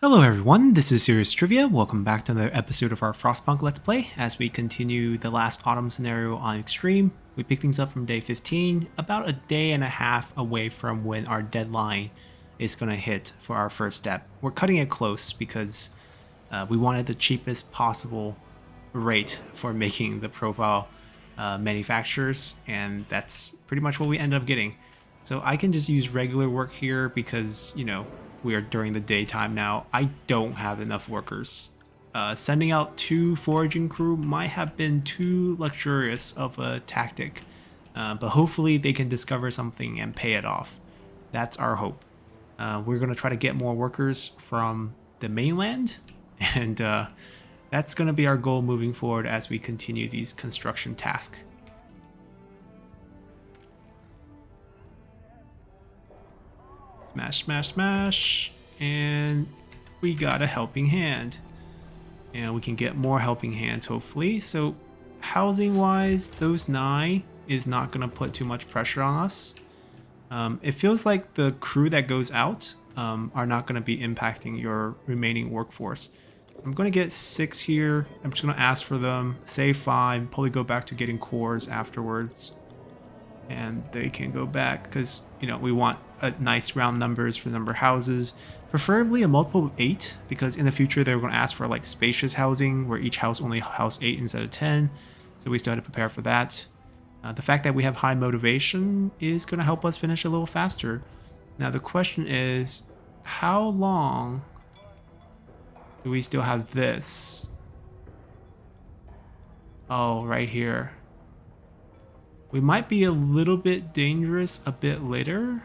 Hello everyone, this is Serious Trivia. Welcome back to another episode of our Frostpunk Let's Play as we continue the last autumn scenario on Extreme. We pick things up from day 15, about a day and a half away from when our deadline is going to hit for our first step. We're cutting it close because we wanted the cheapest possible rate for making the profile manufacturers, and that's pretty much what we ended up getting. So I can just use regular work here because, you know, we are during the daytime now. I don't have enough workers. Sending out 2 foraging crew might have been too luxurious of a tactic, but hopefully they can discover something and pay it off. That's our hope. We're going to try to get more workers from the mainland, and that's going to be our goal moving forward as we continue these construction tasks. Smash, smash, smash, and we got a helping hand. And we can get more helping hands, hopefully. So housing-wise, those 9 is not going to put too much pressure on us. It feels like the crew that goes out are not going to be impacting your remaining workforce. So I'm going to get 6 here. I'm just going to ask for them, save 5, probably go back to getting cores afterwards. And they can go back because, you know, we want a nice round numbers for number of houses, preferably a multiple of 8, because in the future they're going to ask for like spacious housing where each house only house 8 instead of 10. So we still have to prepare for that. The fact that we have high motivation is going to help us finish a little faster. Now the question is, how long do we still have this? Oh, right here. We might be a little bit dangerous a bit later.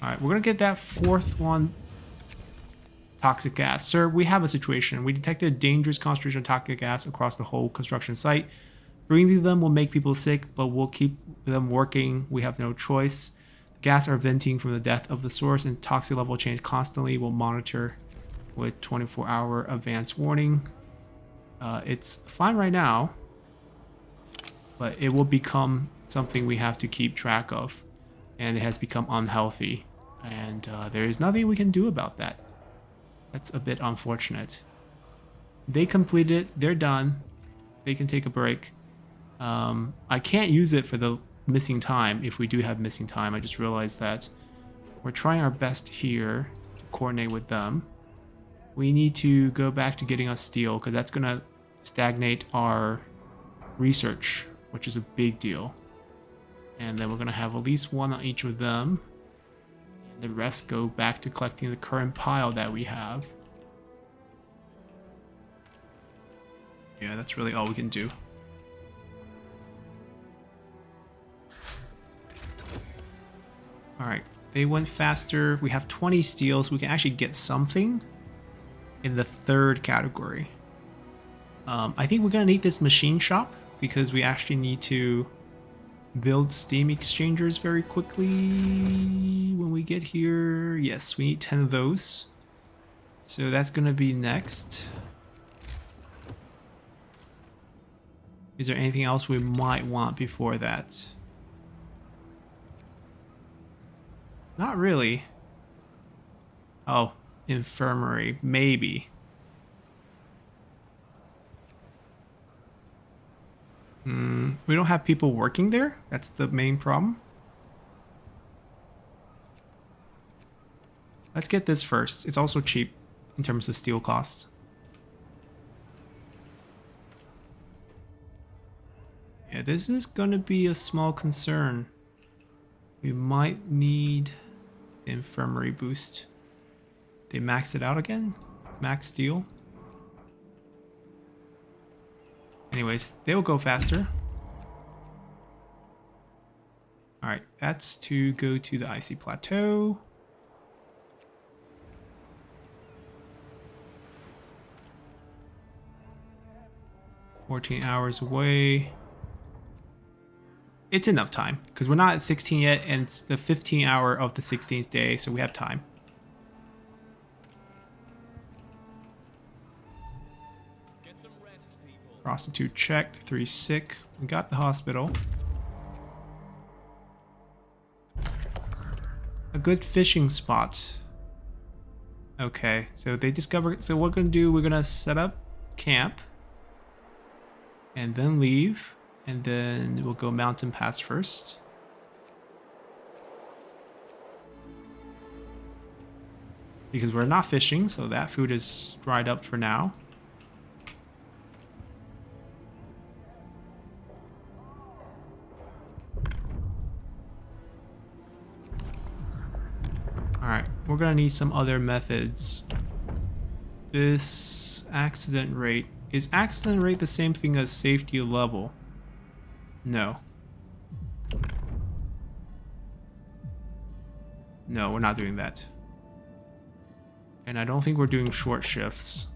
Alright, we're going to get that 4th one. Toxic gas. Sir, we have a situation. We detected a dangerous concentration of toxic gas across the whole construction site. Breathing them will make people sick, but we'll keep them working. We have no choice. The gas are venting from the depth of the source and toxic level change constantly. We'll monitor with 24-hour advance warning. It's fine right now, but it will become something we have to keep track of, and it has become unhealthy, and there is nothing we can do about that. That's a bit unfortunate. They completed it, they're done, they can take a break. I can't use it for the missing time if we do have missing time. I just realized that. We're trying our best here to coordinate with them. We need to go back to getting us steel because that's going to stagnate our research, which is a big deal. And then we're going to have at least 1 on each of them. And the rest go back to collecting the current pile that we have. Yeah, that's really all we can do. Alright, they went faster. We have 20 steel, so we can actually get something in the 3rd category. I think we're going to need this machine shop, because we actually need to build steam exchangers very quickly when we get here. Yes, we need 10 of those. So that's going to be next. Is there anything else we might want before that? Not really. Oh, infirmary, maybe. We don't have people working there. That's the main problem. Let's get this first. It's also cheap in terms of steel costs. Yeah, this is going to be a small concern. We might need the infirmary boost. They maxed it out again? Max steel? Anyways, they will go faster. Alright, that's to go to the icy plateau. "14 hours away." It's enough time, because we're not at 16 yet, and it's the 15th hour of the 16th day, so we have time. Prostitute checked, 3 sick. We got the hospital. A good fishing spot. Okay, so they discover. So what we're gonna do? We're gonna set up camp, and then leave, and then we'll go mountain pass first. Because we're not fishing, so that food is dried up for now. Alright, we're gonna need some other methods. This accident rate. Is accident rate the same thing as safety level? No. No, we're not doing that. And I don't think we're doing short shifts.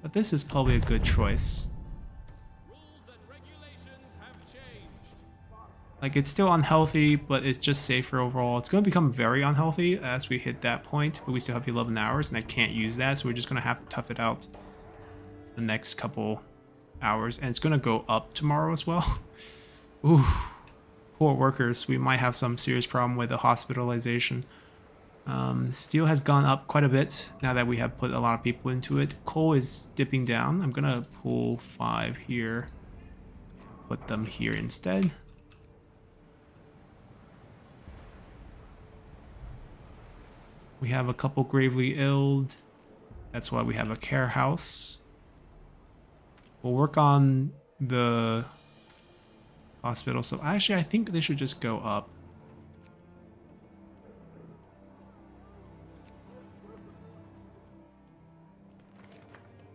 But this is probably a good choice. Like, it's still unhealthy, but it's just safer overall. It's going to become very unhealthy as we hit that point, but we still have 11 hours, and I can't use that, so we're just going to have to tough it out the next couple hours. And it's going to go up tomorrow as well. Ooh, poor workers. We might have some serious problem with the hospitalization. Steel has gone up quite a bit now that we have put a lot of people into it. Coal is dipping down. I'm going to pull 5 here. Put them here instead. We have a couple gravely ill. That's why we have a care house. We'll work on the hospital. So actually, I think they should just go up.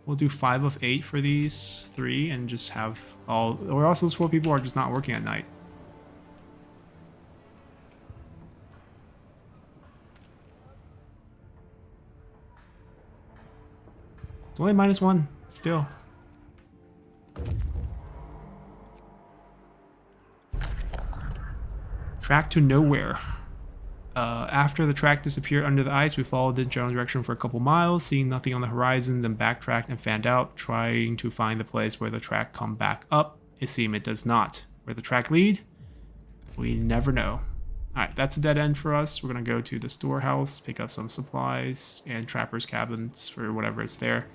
We'll do 5 of 8 for these 3 and just have all, or else those 4 people are just not working at night. It's only -1, still. Track to nowhere. After the track disappeared under the ice, we followed the general direction for a couple miles, seeing nothing on the horizon, then backtracked and fanned out, trying to find the place where the track come back up. It seemed it does not. Where the track lead? We never know. Alright, that's a dead end for us. We're going to go to the storehouse, pick up some supplies and trapper's cabins for whatever is there.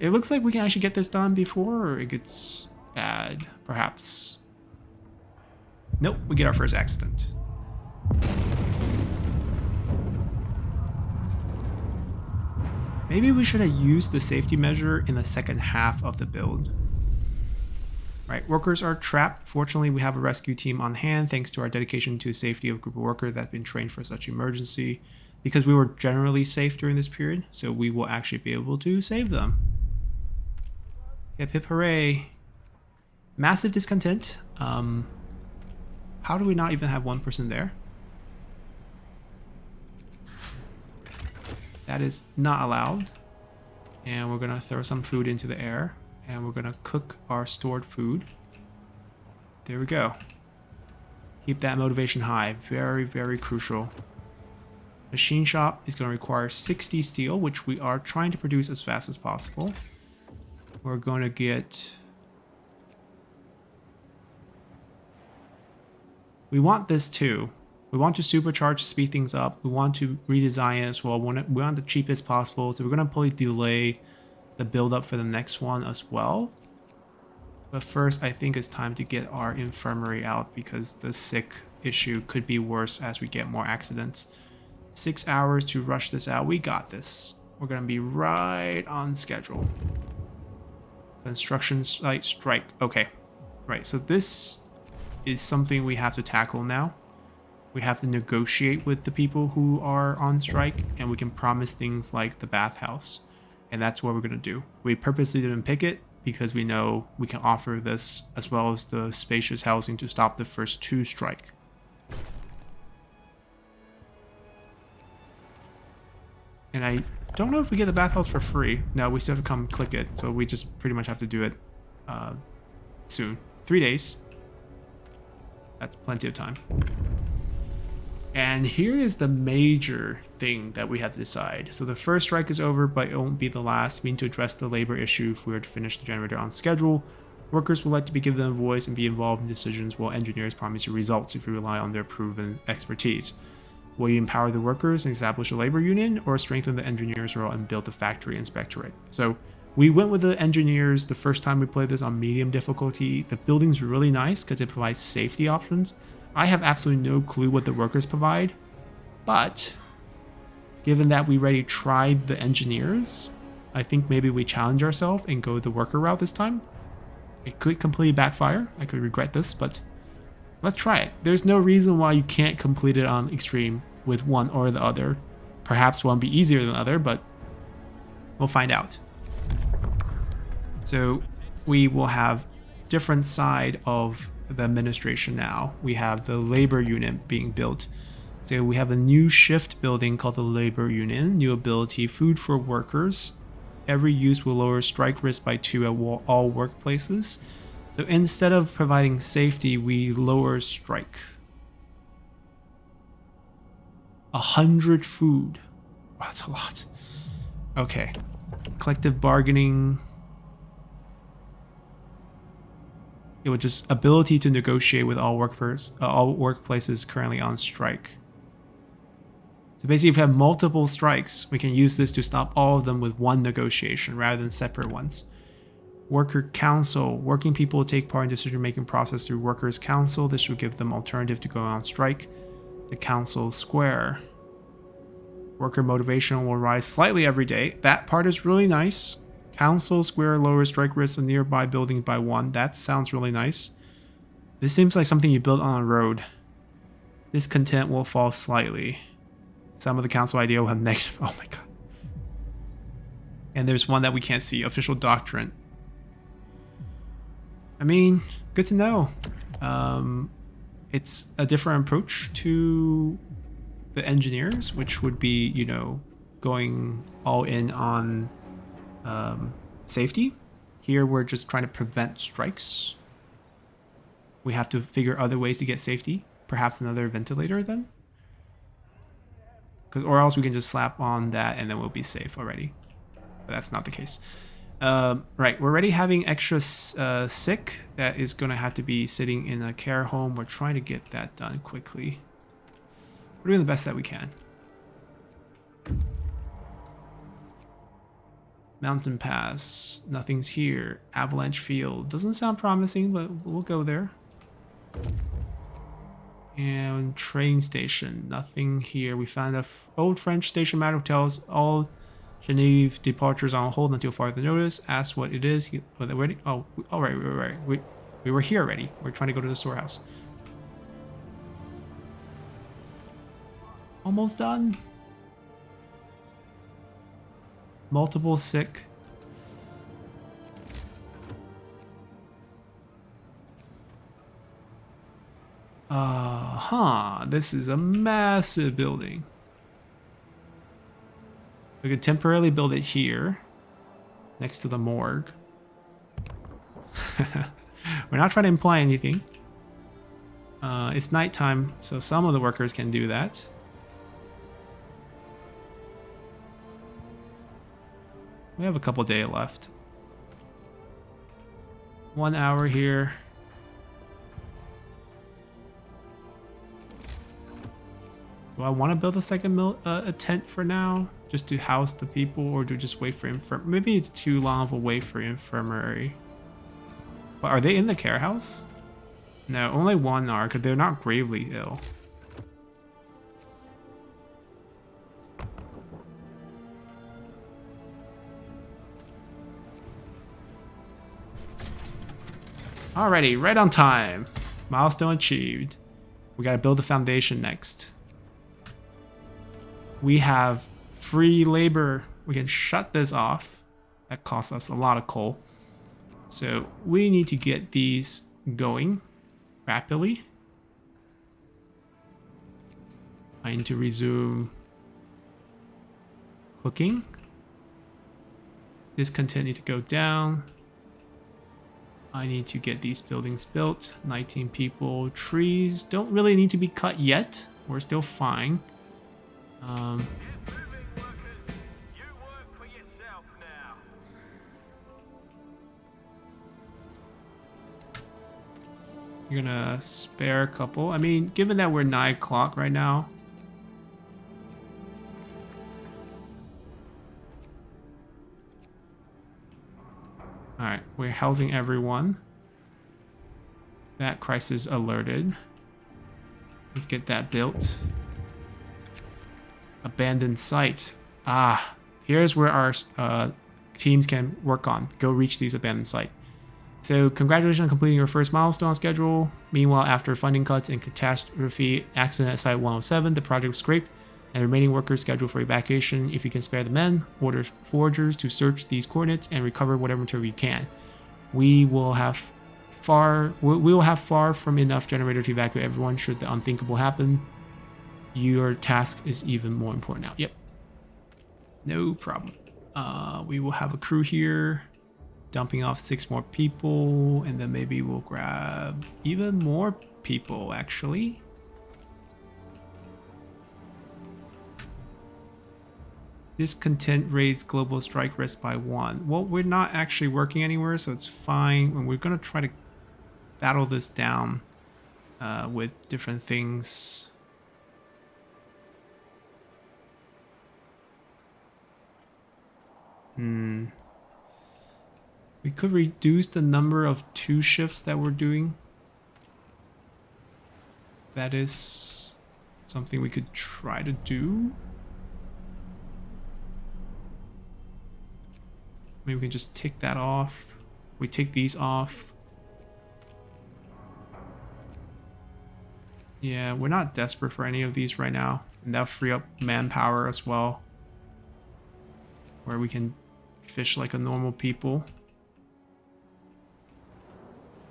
It looks like we can actually get this done before it gets bad, perhaps. Nope, we get our first accident. Maybe we should have used the safety measure in the second half of the build. Right, workers are trapped. Fortunately, we have a rescue team on hand thanks to our dedication to safety of a group of workers that's been trained for such emergency. Because we were generally safe during this period, so we will actually be able to save them. Hip hip hooray. Massive discontent. How do we not even have one person there? That is not allowed. And we're gonna throw some food into the air. And we're gonna cook our stored food. There we go. Keep that motivation high. Very, very crucial. Machine shop is going to require 60 steel, which we are trying to produce as fast as possible. We're going to get... We want this too. We want to supercharge, speed things up. We want to redesign it as well. We want the cheapest possible. So we're going to probably delay the build up for the next one as well. But first, I think it's time to get our infirmary out because the sick issue could be worse as we get more accidents. 6 hours to rush this out. We got this. We're going to be right on schedule. Construction site strike. Okay. Right. So this is something we have to tackle now. We have to negotiate with the people who are on strike, and we can promise things like the bathhouse. And that's what we're going to do. We purposely didn't pick it because we know we can offer this as well as the spacious housing to stop the first 2 strike. And I don't know if we get the bathhouse for free. No, we still have to come click it. So we just pretty much have to do it soon. 3 days. That's plenty of time. And here is the major thing that we have to decide. So the first strike is over, but it won't be the last. We need to address the labor issue if we were to finish the generator on schedule. Workers would like to be given a voice and be involved in decisions, while engineers promise you results if you rely on their proven expertise. Will you empower the workers and establish a labor union, or strengthen the engineers' role and build the factory inspectorate? So we went with the engineers the first time we played this on medium difficulty. The building's really nice because it provides safety options. I have absolutely no clue what the workers provide, but given that we already tried the engineers, I think maybe we challenge ourselves and go the worker route this time. It could completely backfire. I could regret this, but let's try it. There's no reason why you can't complete it on extreme with one or the other. Perhaps one be easier than the other, but we'll find out. So we will have different side of the administration now. We have the labor unit being built. So we have a new shift building called the labor union. New ability, food for workers. Every use will lower strike risk by 2 at all workplaces. So instead of providing safety, we lower strike. 100 food. Wow, that's a lot. Okay. Collective bargaining. It would just ability to negotiate with all workplaces currently on strike. So basically, if we have multiple strikes, we can use this to stop all of them with one negotiation rather than separate ones. Worker council. Working people take part in decision-making process through workers' council. This will give them alternative to going on strike. The council square. Worker motivation will rise slightly every day. That part is really nice. Council square lowers strike risk in nearby buildings by 1. That sounds really nice. This seems like something you build on a road. Discontent will fall slightly. Some of the council idea will have negative. Oh my god. And there's one that we can't see. Official doctrine. I mean, good to know. It's a different approach to the engineers, which would be, you know, going all in on safety. Here we're just trying to prevent strikes. We have to figure other ways to get safety. Perhaps another ventilator then? Or else we can just slap on that and then we'll be safe already. But that's not the case. Right, we're already having extra sick that is going to have to be sitting in a care home. We're trying to get that done quickly. We're doing the best that we can. Mountain Pass, nothing's here. Avalanche Field, doesn't sound promising, but we'll go there. And train station, nothing here. We found a old French station matter tells all Genève departures on hold until further notice. Ask what it is. Are they ready? Oh, all right. We were here already. We're trying to go to the storehouse. Almost done. Multiple sick. This is a massive building. We could temporarily build it here, next to the morgue. We're not trying to imply anything. It's nighttime, so some of the workers can do that. We have a couple days left. 1 hour here. Do I want to build a second a tent for now, just to house the people, or do I just wait for maybe it's too long of a wait for infirmary. But are they in the care house? No, only one are, because they're not gravely ill. Alrighty, right on time. Milestone achieved. We gotta build the foundation next. We have free labor. We can shut this off. That costs us a lot of coal. So we need to get these going rapidly. I need to resume cooking. Discontent needs to go down. I need to get these buildings built. 19 people. Trees don't really need to be cut yet. We're still fine. You're gonna spare a couple. I mean, given that we're 9 o'clock right now. Alright, we're housing everyone. That crisis alerted. Let's get that built. Abandoned site. Ah, here's where our teams can work on. Go reach these abandoned site. So congratulations on completing your first milestone schedule. Meanwhile, after funding cuts and catastrophe accident at Site 107, the project was scraped and the remaining workers scheduled for evacuation. If you can spare the men, order foragers to search these coordinates and recover whatever material you can. We will have far from enough generator to evacuate everyone should the unthinkable happen. Your task is even more important now. Yep. No problem. We will have a crew here. Dumping off 6 more people, and then maybe we'll grab even more people, actually. Discontent raised global strike risk by 1. Well, we're not actually working anywhere, so it's fine. And we're going to try to battle this down with different things. We could reduce the number of 2 shifts that we're doing. That is something we could try to do. Maybe we can just tick that off. We take these off. Yeah, we're not desperate for any of these right now. And that'll free up manpower as well. Where we can fish like a normal people.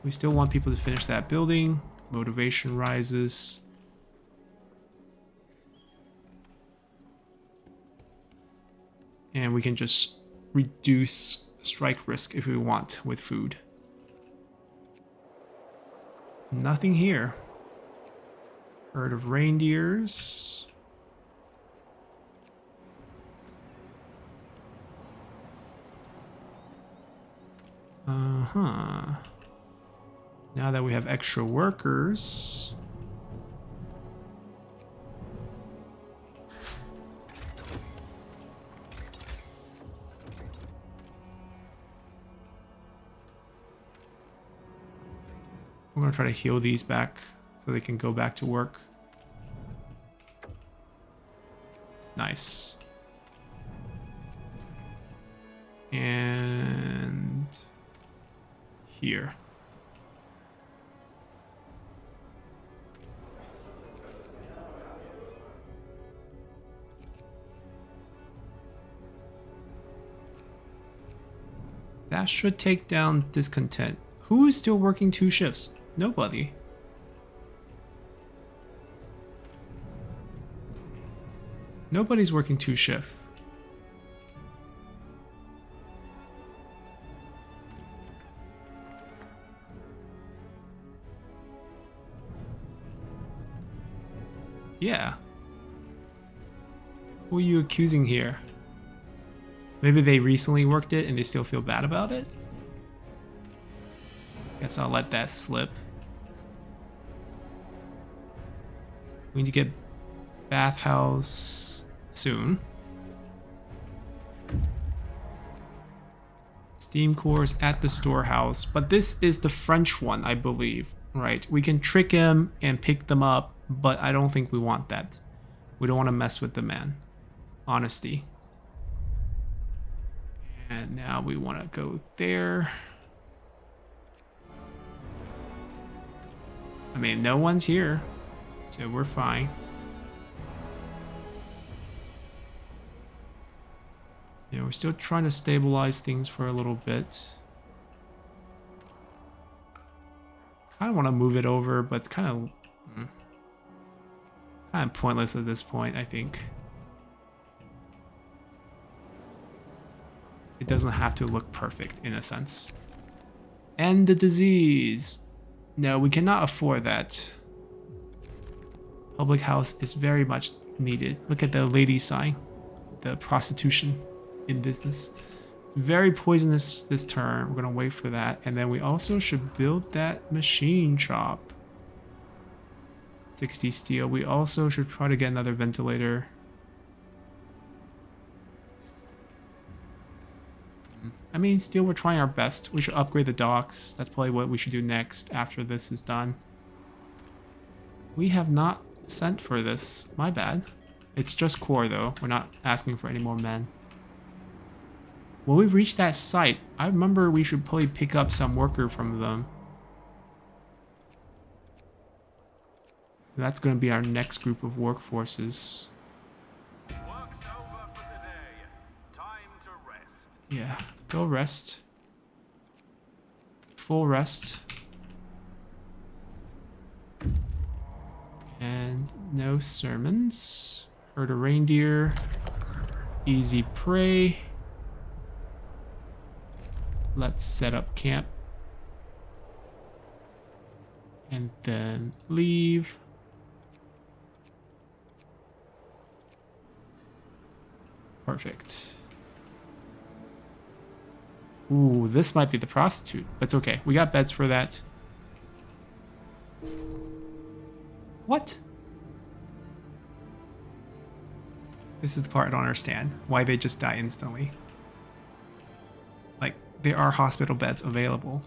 We still want people to finish that building. Motivation rises. And we can just reduce strike risk if we want with food. Nothing here. Herd of reindeers. Now that we have extra workers, we're going to try to heal these back so they can go back to work. Nice. And here. That should take down discontent. Who is still working 2 shifts? Nobody. Nobody's working 2 shifts. Yeah. Who are you accusing here? Maybe they recently worked it and they still feel bad about it? Guess I'll let that slip. We need to get bathhouse soon. Steam cores at the storehouse. But this is the French one, I believe. Right. We can trick him and pick them up, but I don't think we want that. We don't want to mess with the man. Honesty. And now we want to go there. I mean, no one's here, so we're fine. Yeah, we're still trying to stabilize things for a little bit. Kind of want to move it over, but it's kind of pointless at this point, I think. It doesn't have to look perfect in a sense. End the disease. No, we cannot afford that. Public house is very much needed. Look at the lady sign. The prostitution in business. Very poisonous this turn. We're going to wait for that. And then we also should build that machine shop. 60 steel. We also should try to get another ventilator. I mean, still we're trying our best. We should upgrade the docks. That's probably what we should do next after this is done. We have not sent for this. My bad. It's just core though. We're not asking for any more men. When we reach that site, I remember we should probably pick up some worker from them. That's going to be our next group of workforces. Work's over for the day. Time to rest. Yeah, go rest. Full rest. And no sermons. Herd a reindeer. Easy prey. Let's set up camp. And then leave. Perfect. Ooh, this might be the prostitute, but it's okay. We got beds for that. What? This is the part I don't understand. Why they just die instantly. Like, there are hospital beds available.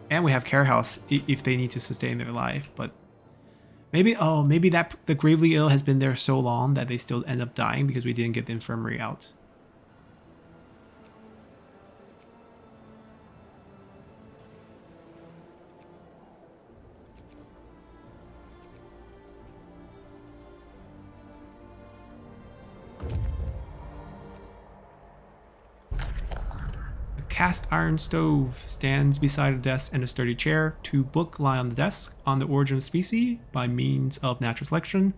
And we have care house if they need to sustain their life, but maybe, oh, maybe that the gravely ill has been there so long that they still end up dying because we didn't get the infirmary out. Cast iron stove stands beside a desk and a sturdy chair. Two books lie on the desk on the origin of species by means of natural selection,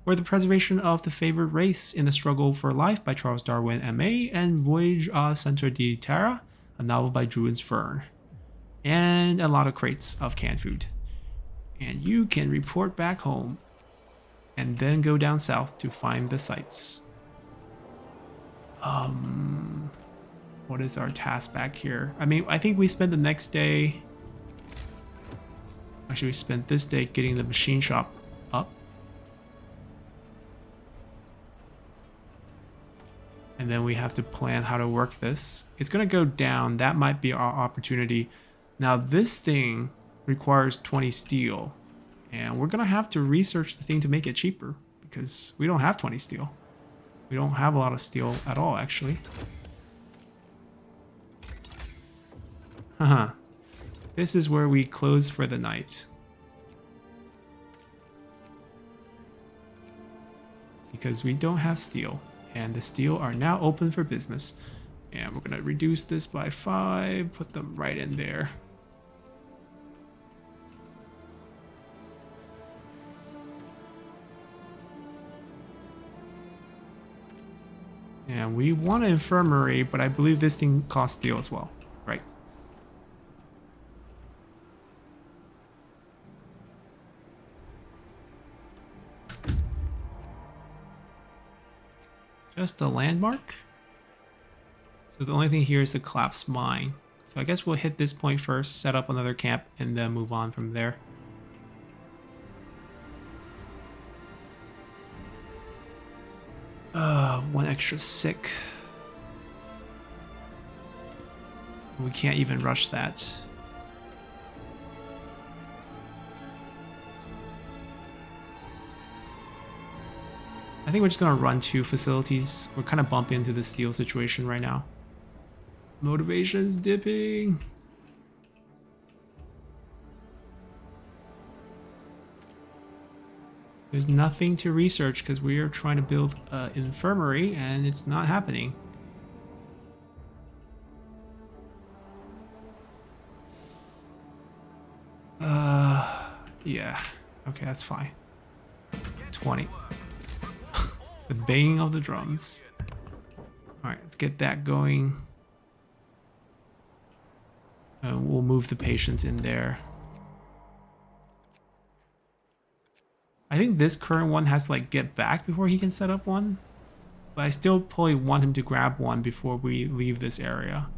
or the preservation of the favored race in the struggle for life by Charles Darwin, M.A., and Voyage au Centre de Terre, a novel by Jules Verne. And a lot of crates of canned food. And you can report back home and then go down south to find the sites. What is our task back here? I mean, I think we spent the next day... Actually, we spent this day getting the machine shop up. And then we have to plan how to work this. It's going to go down. That might be our opportunity. Now, this thing requires 20 steel. And we're going to have to research the thing to make it cheaper. Because we don't have 20 steel. We don't have a lot of steel at all, actually. Haha. This is where we close for the night. Because we don't have steel. And the steel are now open for business. And we're going to reduce this by 5. Put them right in there. And we want an infirmary, but I believe this thing costs steel as well. Right. Just a landmark. So the only thing here is the collapsed mine. So I guess we'll hit this point first, set up another camp, and then move on from there. One extra sick. We can't even rush that. I think we're just going to run 2 facilities. We're kind of bumping into the steel situation right now. Motivation's dipping. There's nothing to research because we are trying to build an infirmary and it's not happening. Yeah. Okay, that's fine. 20. The banging of the drums. Alright, let's get that going. And we'll move the patients in there. I think this current one has to like get back before he can set up one. But I still probably want him to grab one before we leave this area.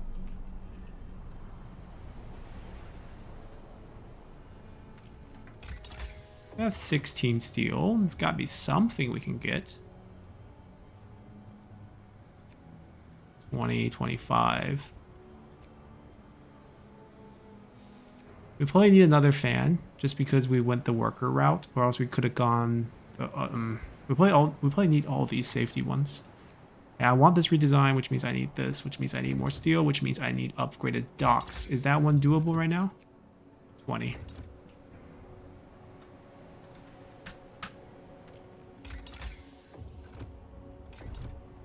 We have 16 steel. There's got to be something we can get. 20, 25. We probably need another fan just because we went the worker route, or else we could have gone. We probably need all these safety ones. Yeah, I want this redesign, which means I need this, which means I need more steel, which means I need upgraded docks. Is that one doable right now? 20.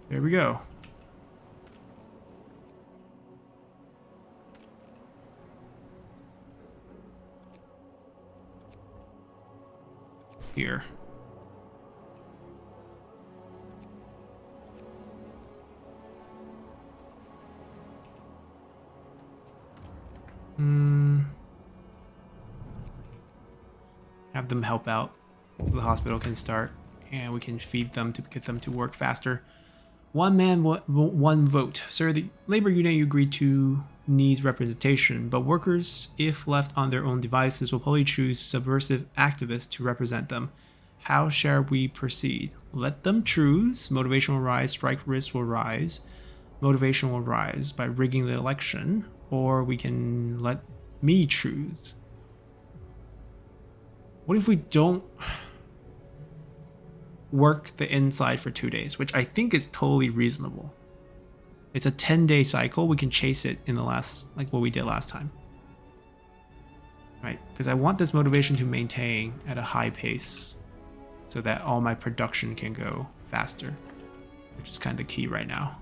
There we go. Here. Have them help out so the hospital can start and we can feed them to get them to work faster. One man, one vote. Sir, the labor union you agreed to needs representation, but workers, if left on their own devices, will probably choose subversive activists to represent them. How shall we proceed? Let them choose. Motivation will rise, strike risk will rise. Motivation will rise by rigging the election, or we can let me choose. What if we don't work the inside for 2 days, which I think is totally reasonable. It's a 10-day cycle. We can chase it in the last, like what we did last time. Right? Because I want this motivation to maintain at a high pace so that all my production can go faster, which is kind of key right now.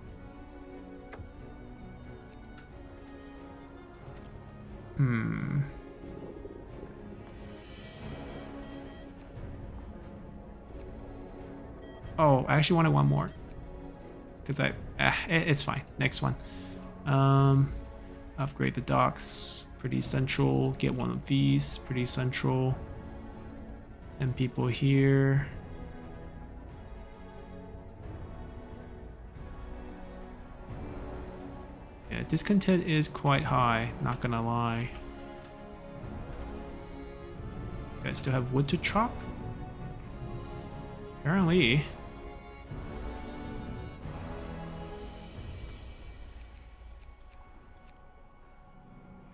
Oh, I actually wanted one more. Because it's fine. Next one. Upgrade the docks. Pretty central. Get one of these. Pretty central. 10 people here. Yeah, discontent is quite high, not gonna lie. You guys still have wood to chop? Apparently.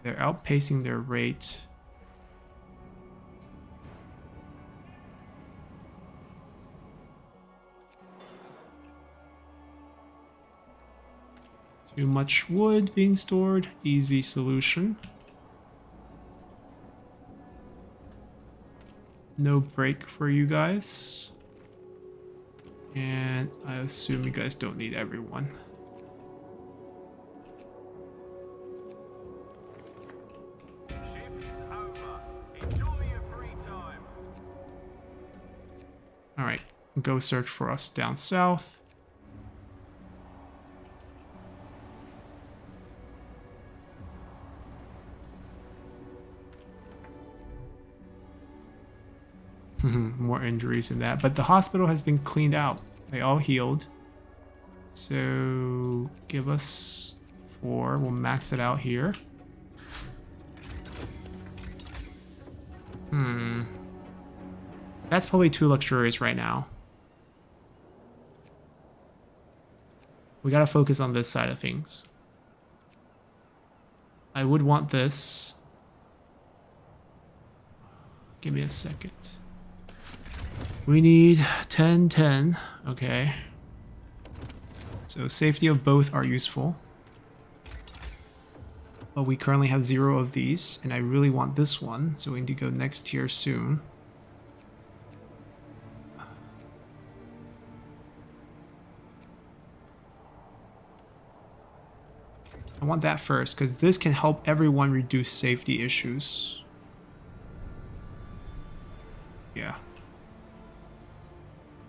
They're outpacing their rate. Too much wood being stored. Easy solution. No break for you guys. And I assume you guys don't need everyone. Shift over. Enjoy your free time. Alright, go search for us down south. More injuries than that, but the hospital has been cleaned out. They all healed. So give us 4. We'll max it out here. That's probably too luxurious right now. We gotta focus on this side of things. I would want this. Give me a second. We need 10, 10. Okay. So safety of both are useful. But we currently have 0 of these, and I really want this one, so we need to go next tier soon. I want that first, because this can help everyone reduce safety issues. Yeah.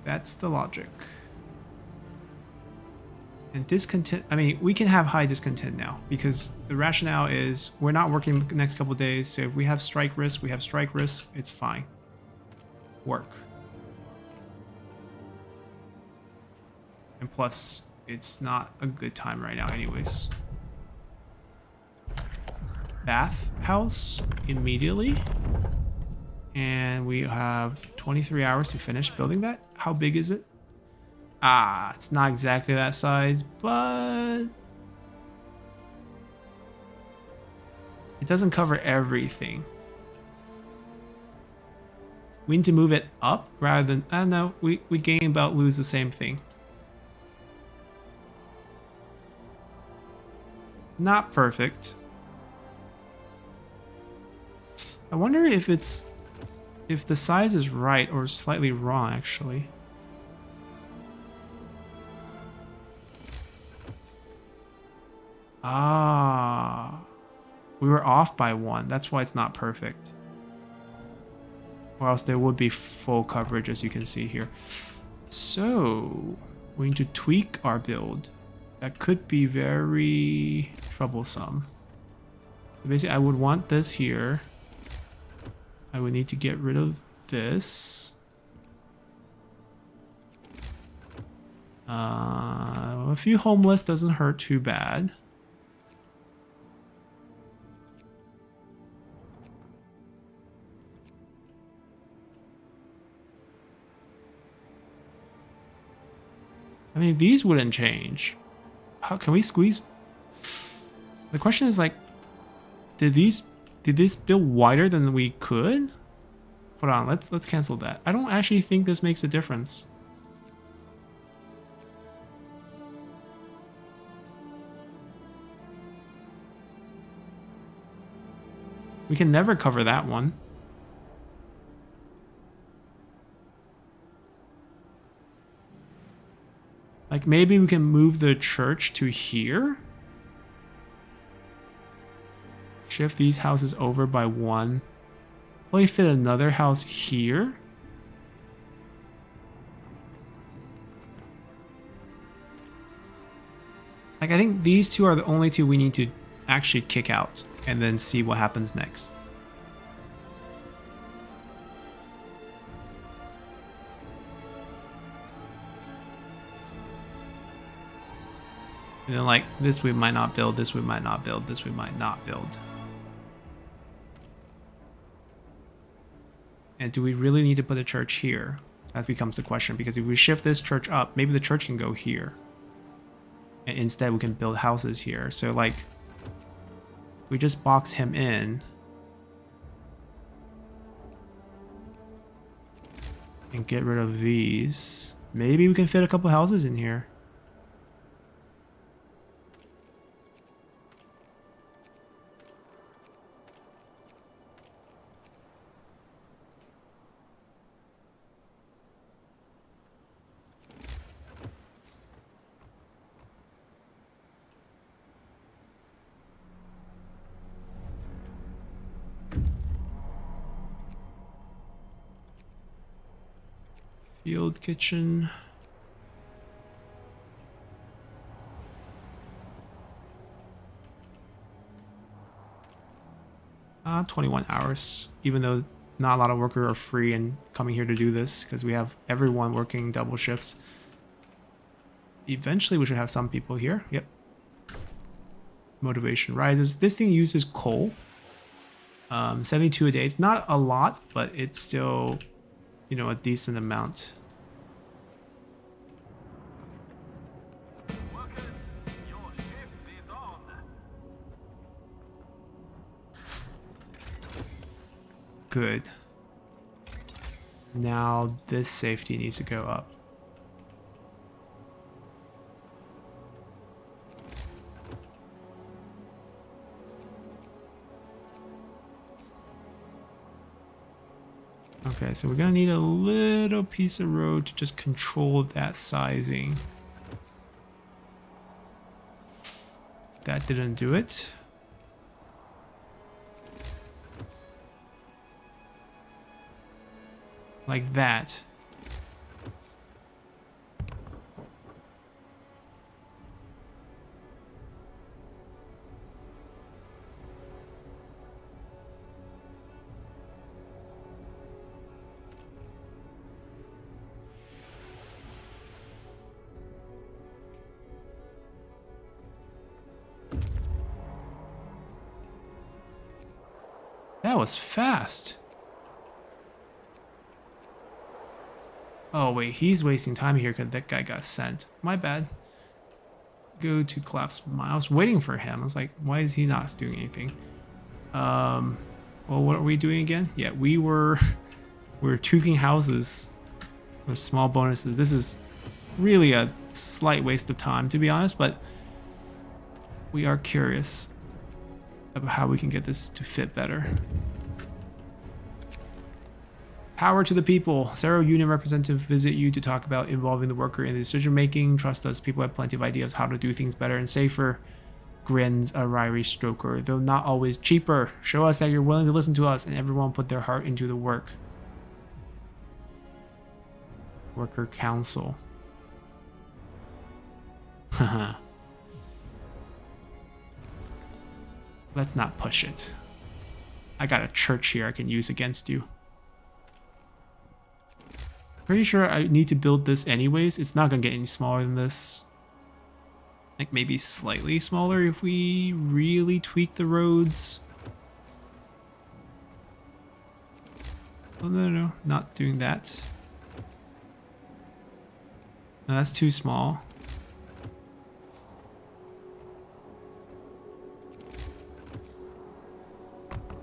That's the logic. And discontent, I mean, we can have high discontent now because the rationale is we're not working the next couple of days. So if we have strike risk, we have strike risk. It's fine. Work. And plus, it's not a good time right now anyways. Bath house immediately. And we have 23 hours to finish building that. How big is it? Ah, it's not exactly that size, but it doesn't cover everything. We need to move it up rather than... I don't know. We gain about lose the same thing. Not perfect. I wonder if it's... if the size is right or slightly wrong, actually. Ah. We were off by 1. That's why it's not perfect. Or else there would be full coverage, as you can see here. So, we need to tweak our build. That could be very troublesome. So basically, I would want this here. I would need to get rid of this. A few homeless doesn't hurt too bad. I mean, these wouldn't change. How can we squeeze? The question is like, did this build wider than we could? Hold on, let's cancel that. I don't actually think this makes a difference. We can never cover that one. Like maybe we can move the church to here. Shift these houses over by 1. Will we fit another house here? Like I think these two are the only two we need to actually kick out and then see what happens next. And then like this we might not build, this we might not build, this we might not build. And do we really need to put a church here? That becomes the question, because if we shift this church up, maybe the church can go here. And instead we can build houses here. So like, we just box him in. And get rid of these. Maybe we can fit a couple houses in here. Field kitchen. 21 hours, even though not a lot of workers are free and coming here to do this, because we have everyone working double shifts. Eventually we should have some people here. Yep. Motivation rises. This thing uses coal. 72 a day. It's not a lot, but it's still, you know, a decent amount. Workers, your shift is on. Good. Now this safety needs to go up. Okay, so we're gonna need a little piece of road to just control that sizing. That didn't do it. Like that. That was fast. Oh, wait, he's wasting time here because that guy got sent. My bad. Go to collapse mine. I was waiting for him. I was like, why is he not doing anything? Well, what are we doing again? Yeah, we were we were tweaking houses with small bonuses. This is really a slight waste of time, to be honest, but we are curious about how we can get this to fit better. Power to the people. Sarah, union representative, visit you to talk about involving the worker in the decision making. Trust us, people have plenty of ideas how to do things better and safer. Grins a Ryrie Stroker, though not always cheaper. Show us that you're willing to listen to us, and everyone put their heart into the work. Worker Council. Haha. Let's not push it. I got a church here I can use against you. Pretty sure I need to build this anyways. It's not going to get any smaller than this. Like maybe slightly smaller if we really tweak the roads. Oh, no, not doing that. No, that's too small.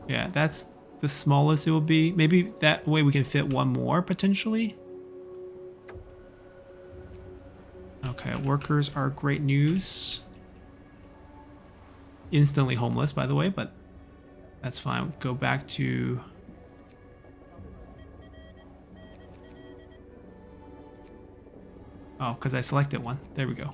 Yeah, that's the smallest it will be. Maybe that way we can fit one more potentially. Okay, workers are great news. Instantly homeless, by the way, but that's fine. Go back to... Oh, because I selected one. There we go.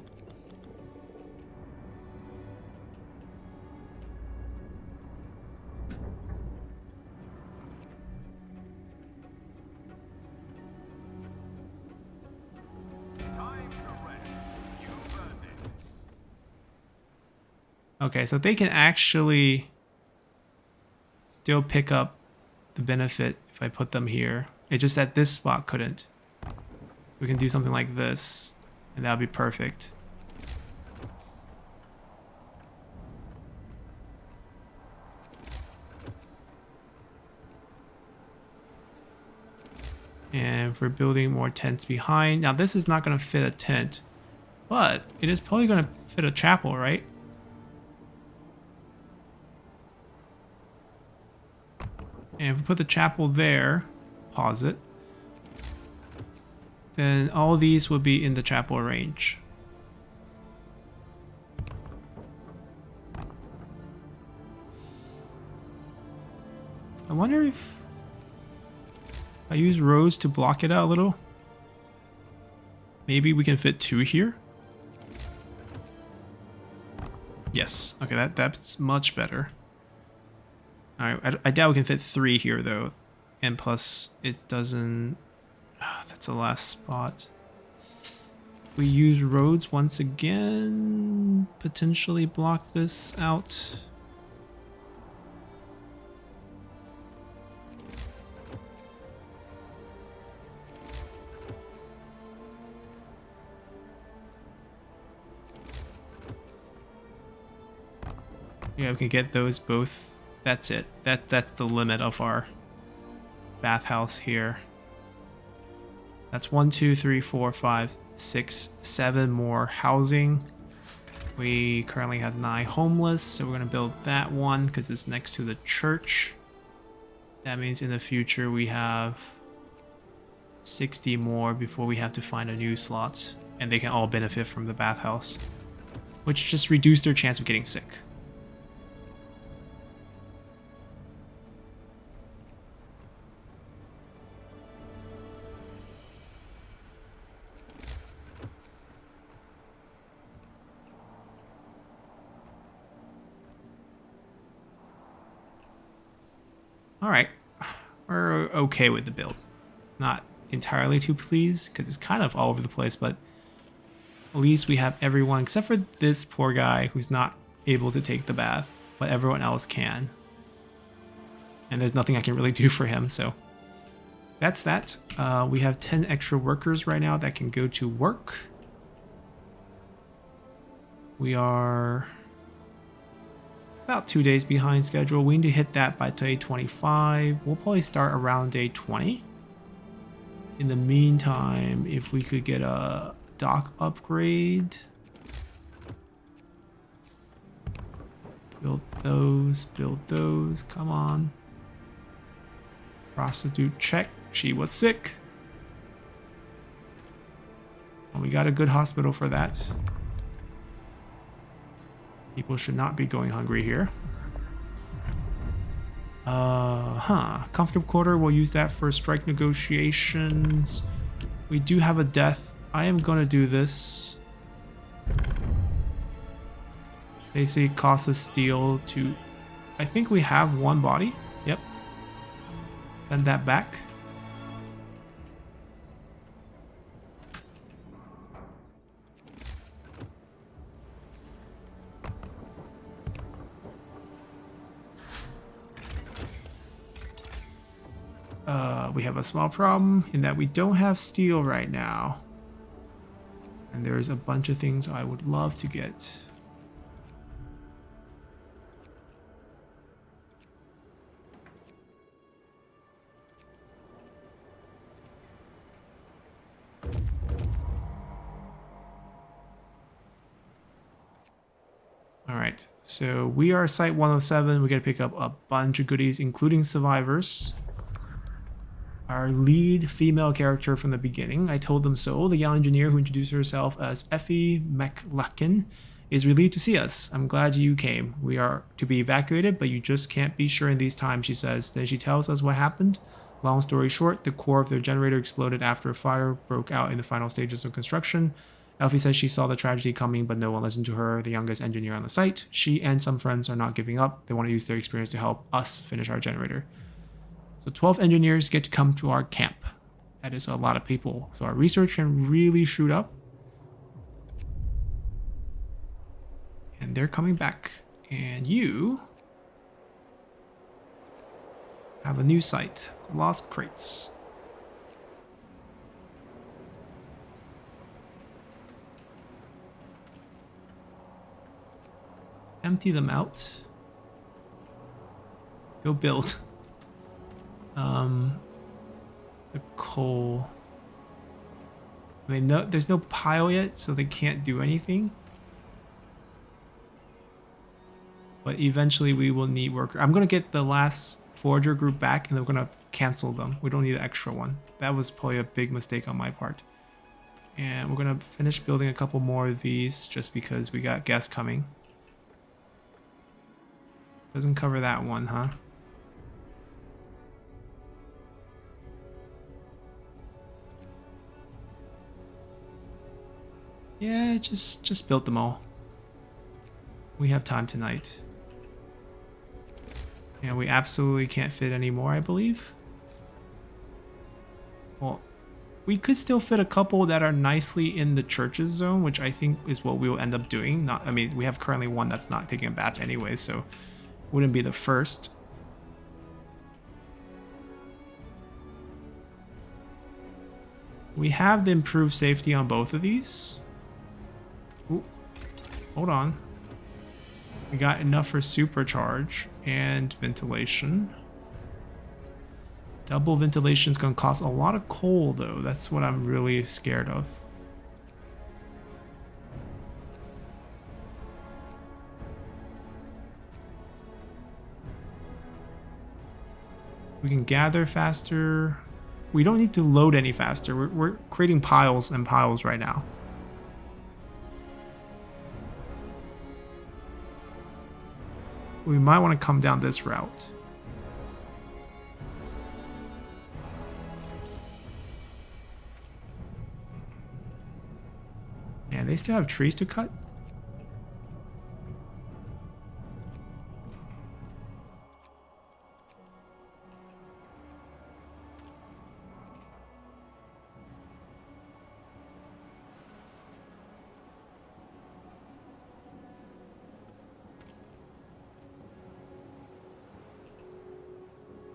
Time to rest. You've earned it. Okay, so they can actually still pick up the benefit if I put them here. It's just that this spot couldn't. So we can do something like this, and that would be perfect. And if we're building more tents behind. Now this is not going to fit a tent, but it is probably going to fit a chapel, right? And if we put the chapel there, pause it, then all these will be in the chapel range. I wonder if I use rows to block it out a little. Maybe we can fit 2 here. Yes. Okay, that's much better. All right, I doubt we can fit 3 here though, and plus it doesn't. Oh, that's the last spot. We use roads once again. Potentially block this out. Yeah, we can get those both. That's it. That's the limit of our bathhouse here. That's 1, 2, 3, 4, 5, 6, 7 more housing. We currently have 9 homeless, so we're gonna build that one because it's next to the church. That means in the future we have 60 more before we have to find a new slot, and they can all benefit from the bathhouse, which just reduce their chance of getting sick. All right, we're okay with the build. Not entirely too pleased because it's kind of all over the place, but at least we have everyone except for this poor guy who's not able to take the bath, but everyone else can. And there's nothing I can really do for him, so that's that. We have 10 extra workers right now that can go to work. We are about 2 days behind schedule. We need to hit that by day 25. We'll probably start around day 20. In the meantime, if we could get a dock upgrade. Build those, come on. Prostitute check, she was sick. And we got a good hospital for that. People should not be going hungry here. Comfortable quarter, we'll use that for strike negotiations. We do have a death. I am gonna do this. Basically costs us steel to... I think we have one body. Yep. Send that back. We have a small problem in that we don't have steel right now. And there's a bunch of things I would love to get. Alright, so we are Site 107. We gotta pick up a bunch of goodies, including survivors. Our lead female character from the beginning, I told them so. The young engineer who introduced herself as Effie McLaughlin is relieved to see us. I'm glad you came. We are to be evacuated, but you just can't be sure in these times, she says. Then she tells us what happened. Long story short, the core of their generator exploded after a fire broke out in the final stages of construction. Elfie says she saw the tragedy coming, but no one listened to her, the youngest engineer on the site. She and some friends are not giving up. They want to use their experience to help us finish our generator. So 12 engineers get to come to our camp. That is a lot of people. So our research can really shoot up. And they're coming back. And you have a new site, Lost Crates. Empty them out. Go build. The coal. I mean, no, there's no pile yet, so they can't do anything. But eventually we will need worker. I'm gonna get the last forager group back, and then we're gonna cancel them. We don't need an extra one. That was probably a big mistake on my part. And we're gonna finish building a couple more of these just because we got guests coming. Doesn't cover that one, huh? Yeah, just build them all. We have time tonight. And we absolutely can't fit any more, I believe. Well, we could still fit a couple that are nicely in the churches zone, which I think is what we will end up doing. Not, I mean, we have currently one that's not taking a bath anyway, so wouldn't be the first. We have the improved safety on both of these. Ooh, hold on. We got enough for supercharge and ventilation. Double ventilation is going to cost a lot of coal, though. That's what I'm really scared of. We can gather faster. We don't need to load any faster. We're creating piles and piles right now. We might want to come down this route. Man, they still have trees to cut?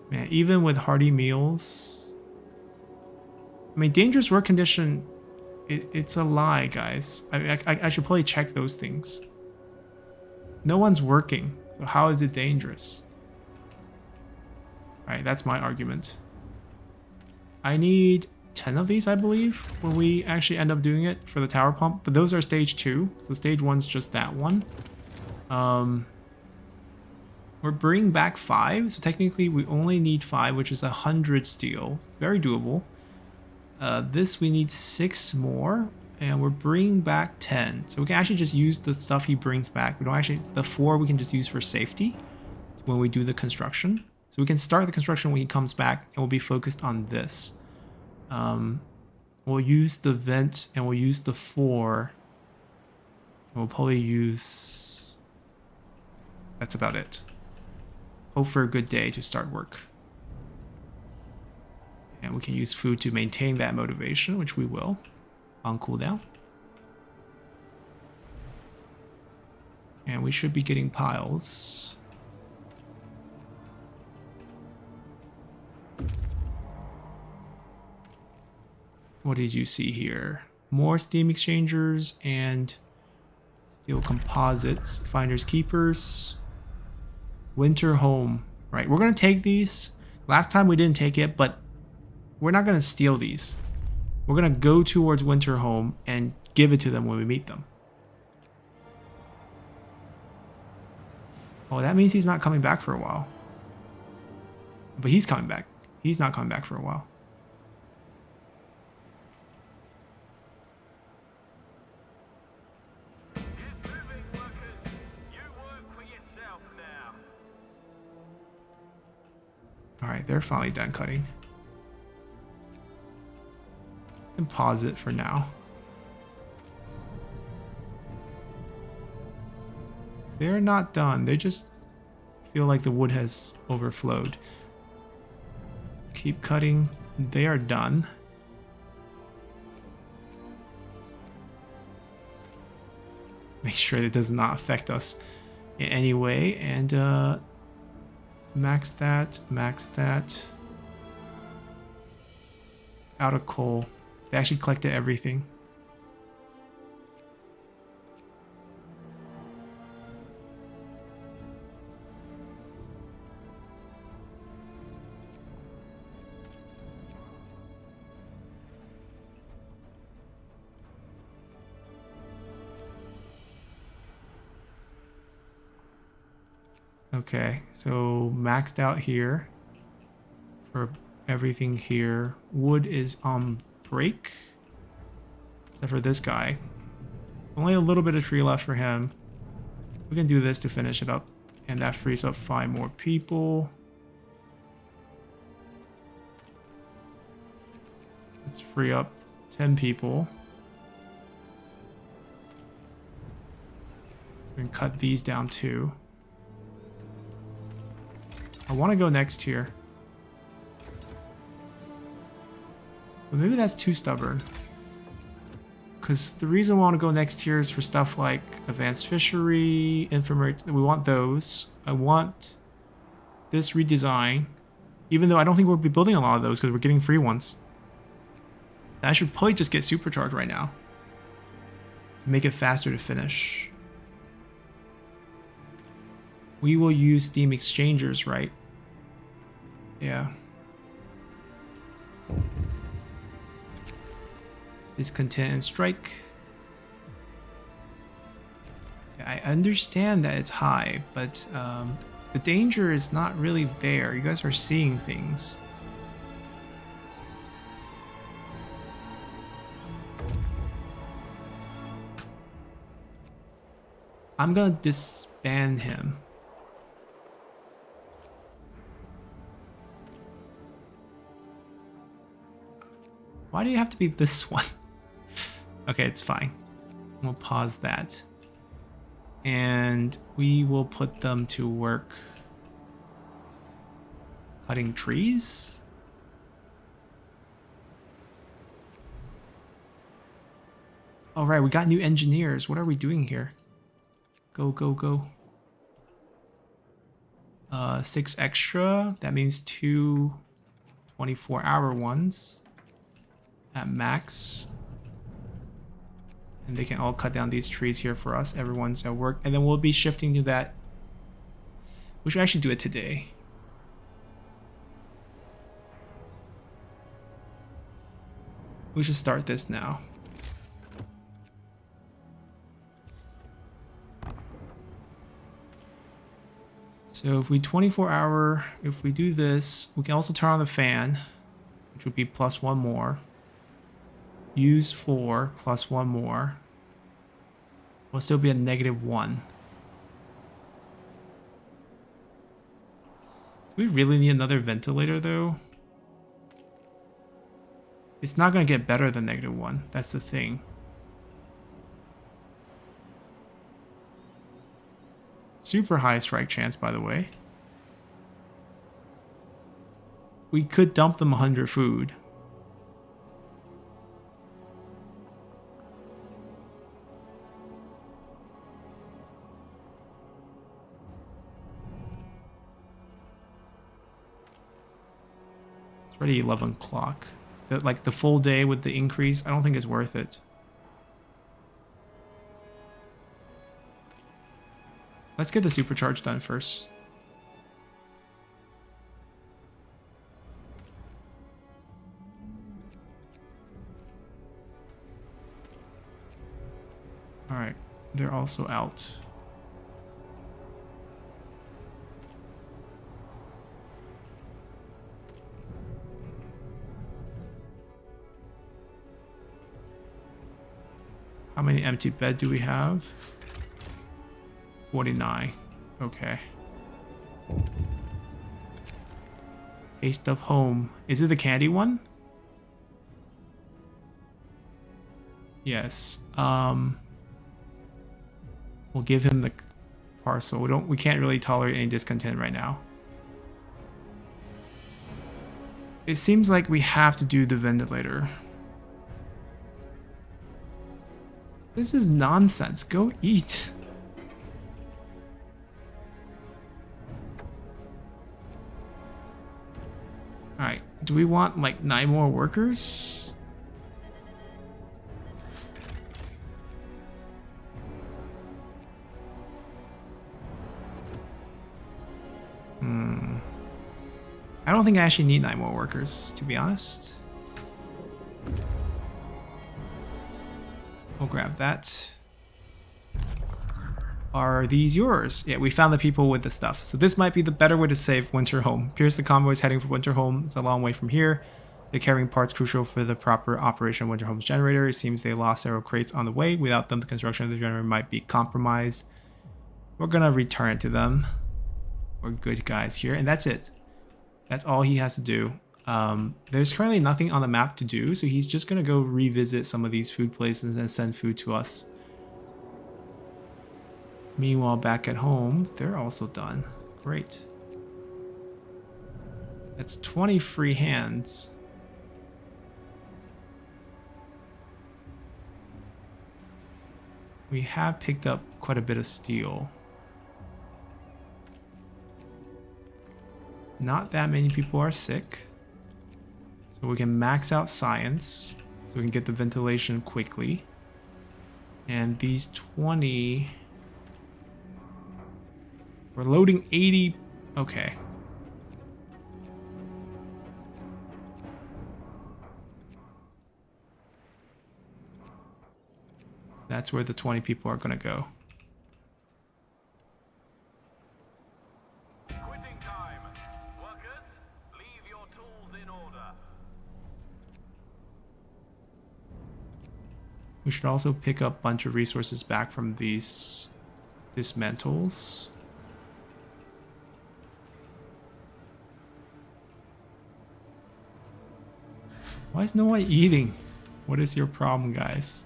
Man, even with hearty meals. I mean, dangerous work condition, it's a lie, guys. I should probably check those things. No one's working, so how is it dangerous? Right, that's my argument. I need 10 of these, I believe, when we actually end up doing it for the tower pump. But those are stage 2. So stage 1's just that one. We're bringing back 5. So technically we only need 5, which is 100 steel. Very doable. This we need 6 more. And we're bringing back 10. So we can actually just use the stuff he brings back. We don't actually... The 4 we can just use for safety when we do the construction. So we can start the construction when he comes back, and we'll be focused on this. We'll use the vent, and we'll use the 4. And we'll probably use... That's about it. Hope for a good day to start work. And we can use food to maintain that motivation, which we will. On cooldown. And we should be getting piles. What did you see here? More steam exchangers and steel composites, finders keepers, winter home. Right, we're gonna take these. Last time we didn't take it, but we're not gonna steal these. We're gonna go towards winter home and give it to them when we meet them. Oh, that means he's not coming back for a while. But he's coming back. He's not coming back for a while. Get moving, workers. You work for yourself now. Alright, they're finally done cutting. And pause it for now. They're not done. They just feel like the wood has overflowed. Keep cutting. They are done. Make sure it does not affect us in any way. And max that. Max that. Out of coal. They actually collected everything. Okay, so maxed out here for everything here. Wood is on break, except for this guy. Only a little bit of tree left for him. We can do this to finish it up, and that frees up 5 more people. Let's free up 10 people. We can cut these down too. I want to go next here. But maybe that's too stubborn. Because the reason I want to go next here is for stuff like advanced fishery, infirmary. We want those. I want this redesign. Even though I don't think we'll be building a lot of those because we're getting free ones. I should probably just get supercharged right now. To make it faster to finish. We will use steam exchangers, right? Yeah. Discontent and strike. I understand that it's high, but the danger is not really there. You guys are seeing things. I'm gonna disband him. Why do you have to be this one? Okay, it's fine. We'll pause that. And we will put them to work cutting trees. All right, we got new engineers. What are we doing here? Go, go, go. 6 extra. That means 2 24-hour ones at max. And they can all cut down these trees here for us. Everyone's at work. And then we'll be shifting to that. We should actually do it today. We should start this now. So if we 24 hour, if we do this, we can also turn on the fan, which would be +1 more. Use 4 +1 more. We'll still be at -1. Do we really need another ventilator though? It's not going to get better than -1. That's the thing. Super high strike chance, by the way. We could dump them 100 food. It's already 11 o'clock. Like the full day with the increase, I don't think it's worth it. Let's get the supercharge done first. Alright, they're also out. How many empty bed do we have? 49. Okay. Taste of home. Is it the candy one? Yes. We'll give him the parcel. We can't really tolerate any discontent right now. It seems like we have to do the ventilator. This is nonsense. Go eat. Alright, do we want like 9 more workers? I don't think I actually need 9 more workers, to be honest. We'll grab that. Are these yours? Yeah, we found the people with the stuff. So this might be the better way to save Winter Home. Appears the convoy is heading for Winter Home. It's a long way from here. They're carrying parts crucial for the proper operation of Winter Home's generator. It seems they lost several crates on the way. Without them, the construction of the generator might be compromised. We're gonna return it to them. We're good guys here, and that's it. That's all he has to do. There's currently nothing on the map to do, so he's just gonna go revisit some of these food places and send food to us. Meanwhile, back at home, they're also done. Great. That's 20 free hands. We have picked up quite a bit of steel. Not that many people are sick. So we can max out science. So we can get the ventilation quickly. And these 20... We're loading 80... Okay. That's where the 20 people are going to go. Quitting time. Workers, leave your tools in order. We should also pick up a bunch of resources back from these dismantles. Why is no one eating? What is your problem, guys?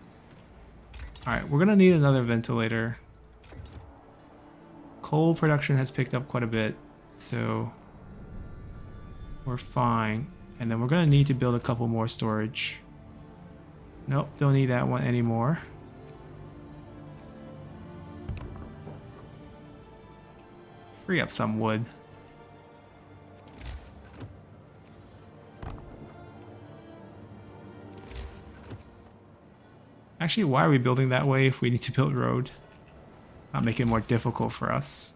Alright, we're gonna need another ventilator. Coal production has picked up quite a bit, so we're fine. And then we're gonna need to build a couple more storage. Nope, don't need that one anymore. Free up some wood. Actually, why are we building that way if we need to build road? Not make it more difficult for us.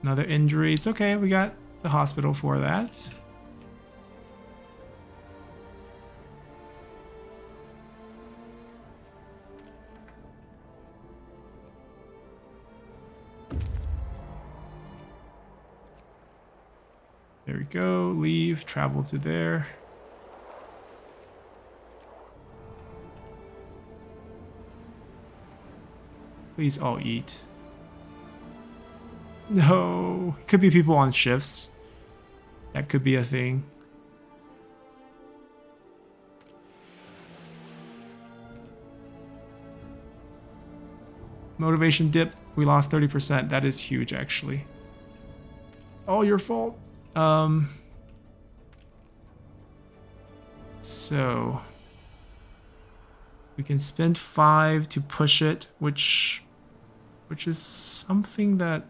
Another injury. It's okay. We got the hospital for that. There we go. Leave. Travel to there. Please all eat. No. Could be people on shifts. That could be a thing. Motivation dipped. We lost 30%. That is huge, actually. It's all your fault. So we can spend 5 to push it, which is something that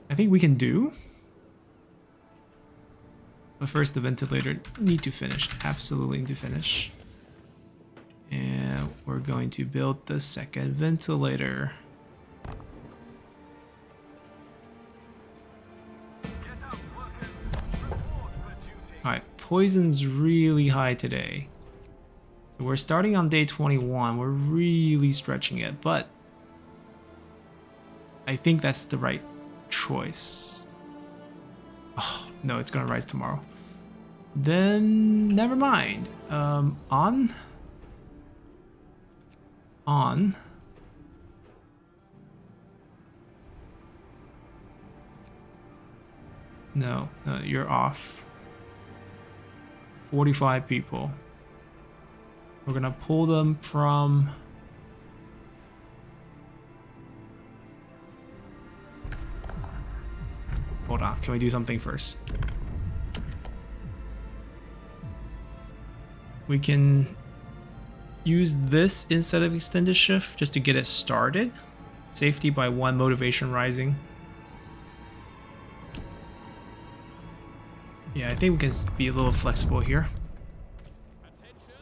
I think we can do. But first, the ventilator need to finish. Absolutely need to finish. And we're going to build the second ventilator. Alright, poison's really high today. So we're starting on day 21. We're really stretching it, but I think that's the right choice. Oh, no, it's gonna rise tomorrow. Then, never mind. On. No, you're off. 45 people. We're gonna pull them from... Hold on, can we do something first? We can use this instead of extended shift just to get it started. Safety by 1, motivation rising. Yeah, I think we can be a little flexible here. Attention,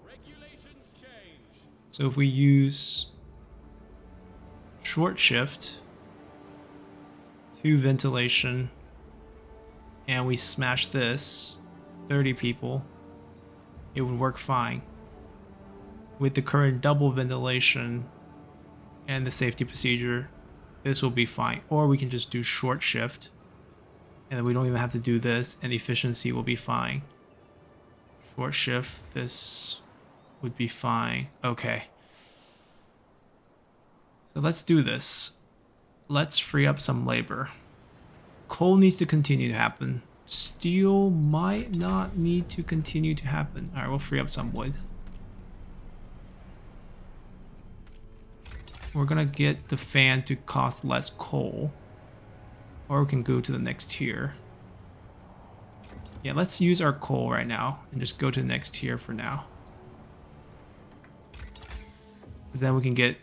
regulations change. So if we use short shift, 2 ventilation, and we smash this, 30 people, it would work fine. With the current double ventilation and the safety procedure, this will be fine. Or we can just do short shift, and then we don't even have to do this, and the efficiency will be fine. Short shift, this would be fine. Okay. So let's do this. Let's free up some labor. Coal needs to continue to happen. Steel might not need to continue to happen. Alright, we'll free up some wood. We're gonna get the fan to cost less coal. Or we can go to the next tier. Yeah, let's use our coal right now and just go to the next tier for now. Then we can get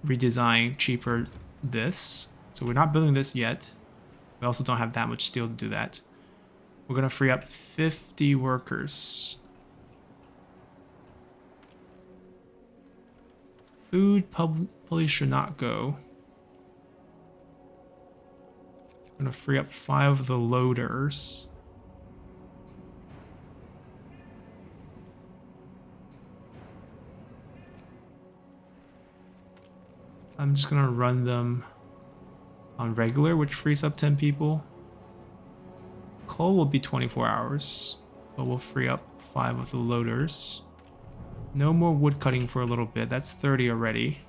redesign cheaper this. So we're not building this yet. We also don't have that much steel to do that. We're gonna free up 50 workers. Food probably should not go. I'm gonna free up 5 of the loaders. I'm just gonna run them on regular, which frees up 10 people. Coal will be 24 hours, but we'll free up 5 of the loaders. No more wood cutting for a little bit. That's 30 already.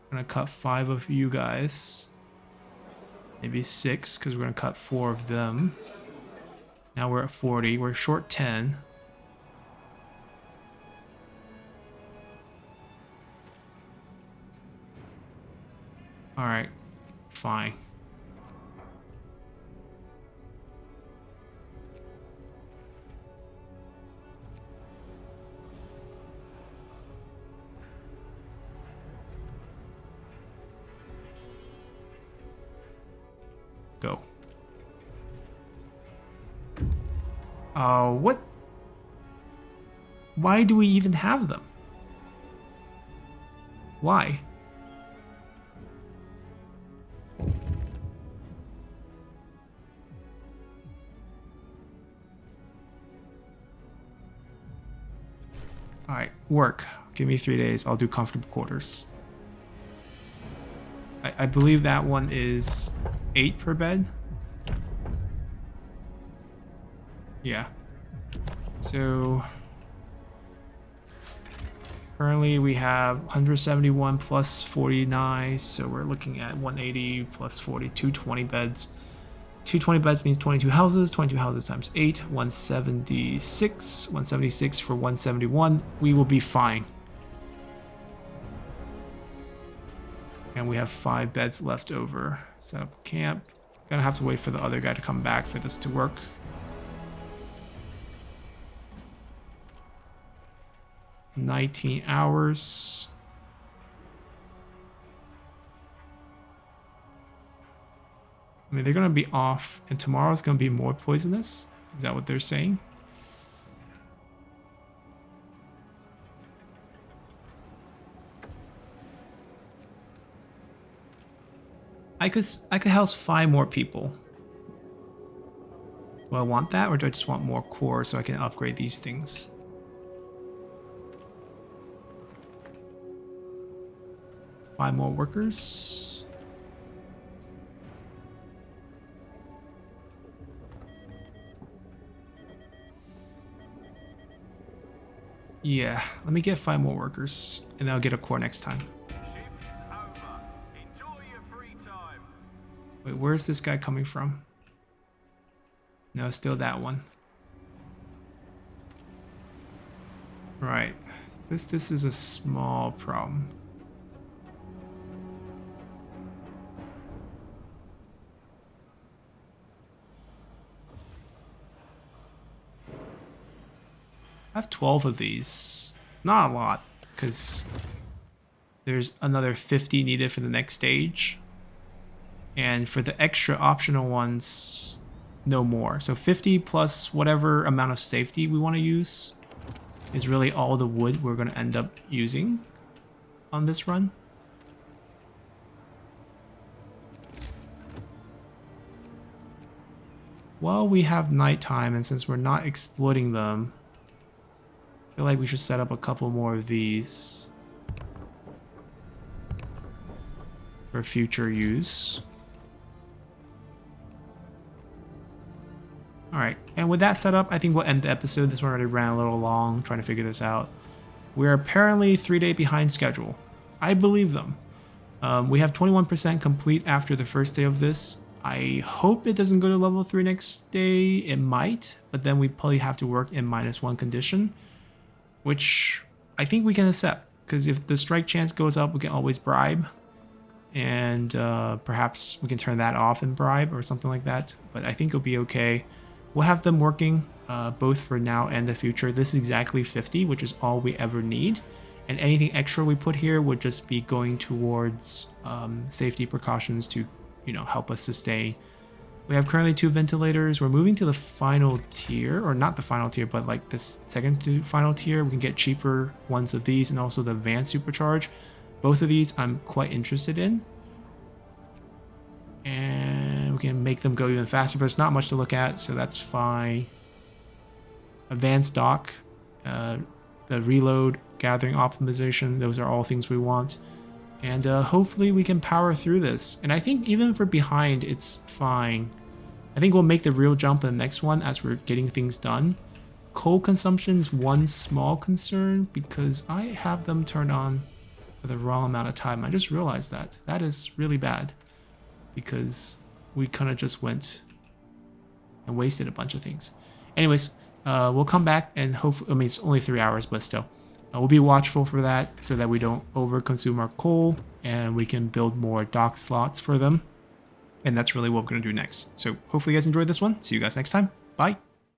I'm gonna cut 5 of you guys. Maybe 6, because we're gonna cut 4 of them. Now we're at 40. We're short 10. Alright, fine. Go. What? Why do we even have them? Why? work. Give me 3 days. I'll do comfortable quarters. I believe that one is 8 per bed. Yeah. So currently we have 171 plus 49, so we're looking at 180 plus 40, 220 beds. 220 beds means 22 houses. 22 houses times 8, 176. 176 for 171. We will be fine. And we have 5 beds left over. Set up camp. Gonna have to wait for the other guy to come back for this to work. $19 hours. I mean, they're gonna be off, and tomorrow's gonna be more poisonous. Is that what they're saying? I could house 5 more people. Do I want that, or do I just want more core so I can upgrade these things? Five more workers. Yeah, let me get 5 more workers, and I'll get a core next time. Shift's over. Enjoy your free time. Wait, where's this guy coming from? No, still that one. Right. This is a small problem. I have 12 of these. It's not a lot, because there's another 50 needed for the next stage. And for the extra optional ones, no more. So 50 plus whatever amount of safety we want to use is really all the wood we're going to end up using on this run. Well, we have nighttime, and since we're not exploiting them, I feel like we should set up a couple more of these for future use. Alright, and with that set up, I think we'll end the episode. This one already ran a little long trying to figure this out. We're apparently 3 days behind schedule. I believe them. We have 21% complete after the first day of this. I hope it doesn't go to level 3 next day. It might, but then we probably have to work in -1 condition, which I think we can accept, because if the strike chance goes up, we can always bribe, and perhaps we can turn that off and bribe or something like that, but I think it'll be okay. We'll have them working both for now and the future. This is exactly 50, which is all we ever need, and anything extra we put here would just be going towards safety precautions to, you know, help us sustain. We have currently 2 ventilators. We're moving to the final tier, or not the final tier, but like this second to final tier. We can get cheaper ones of these, and also the advanced supercharge. Both of these I'm quite interested in. And we can make them go even faster, but it's not much to look at, so that's fine. Advanced dock, the reload, gathering optimization, those are all things we want. And hopefully we can power through this. And I think even for behind, it's fine. I think we'll make the real jump in the next one as we're getting things done. Coal consumption's one small concern, because I have them turned on for the wrong amount of time. I just realized that. That is really bad, because we kind of just went and wasted a bunch of things. Anyways, we'll come back and hopefully, I mean, it's only 3 hours, but still. We'll be watchful for that so that we don't over-consume our coal, and we can build more dock slots for them. And that's really what we're going to do next. So hopefully you guys enjoyed this one. See you guys next time. Bye.